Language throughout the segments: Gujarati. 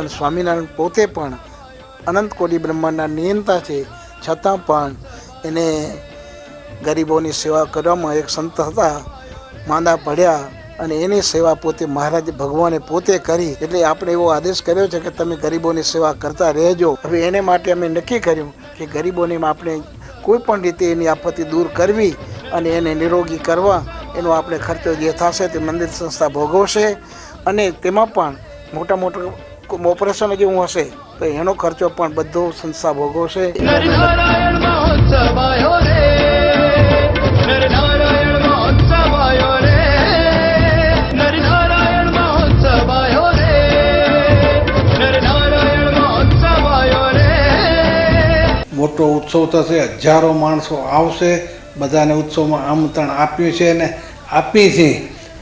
પણ સ્વામિનારાયણ પોતે પણ અનંત કોટી બ્રહ્માંડના નિયંતા છે, છતાં પણ એને ગરીબોની સેવા કરવામાં એક સંત હતા, માંદા પડ્યા અને એની સેવા પોતે મહારાજ ભગવાને પોતે કરી. એટલે આપણે એવો આદેશ કર્યો છે કે તમે ગરીબોની સેવા કરતા રહેજો. હવે એને માટે અમે નક્કી કર્યું કે ગરીબોની આપણે કોઈ પણ રીતે એની આપત્તિ દૂર કરવી અને એને નિરોગી કરવા, એનો આપણે ખર્ચો જે થશે તે મંદિર સંસ્થા ભોગવશે. અને તેમાં પણ મોટા મોટા ઓપરેશન જેવું હશે તો એનો ખર્ચો પણ બધો સંસ્થા ભોગવશે. મોટો ઉત્સવ થશે, હજારો માણસો આવશે, બધાને ઉત્સવમાં આમંત્રણ આપ્યું છે અને આપી છે.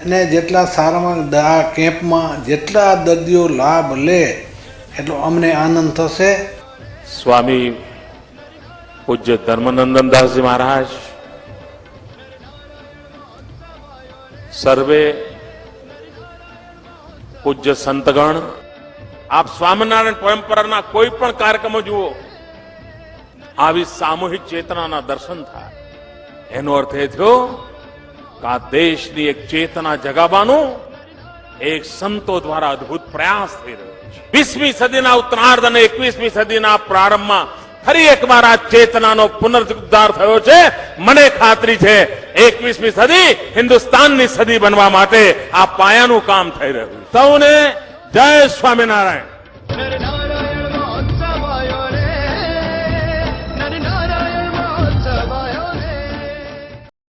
અને જેટલા સારામાં આ કેમ્પમાં જેટલા દર્દીઓ લાભ લે એટલો અમને આનંદ થશે. સ્વામી પૂજ્ય ધર્મનંદન દાસજી महाराज, સર્વે પૂજ્ય સંતગણ, આપ સ્વામિનારાયણ પરંપરાના કોઈ પણ કાર્યક્રમો જુઓ, આવી સામૂહિક ચેતનાના દર્શન થાય. એનો અર્થ એ થયો કે આ દેશની એક ચેતના જગાવવાનો એક સંતો દ્વારા અદભુત પ્રયાસ થઈ રહ્યો છે. 20મી સદીના ઉત્તરાર્ધ અને 21મી સદીના પ્રારંભમાં ફરી એકવાર આ ચેતનાનો પુનરુદ્ધાર થયો છે. મને ખાતરી છે 21મી સદી હિન્દુસ્તાનની સદી બનવા માટે આ પાયાનું કામ થઈ રહ્યું છે. સૌને જય સ્વામિનારાયણ.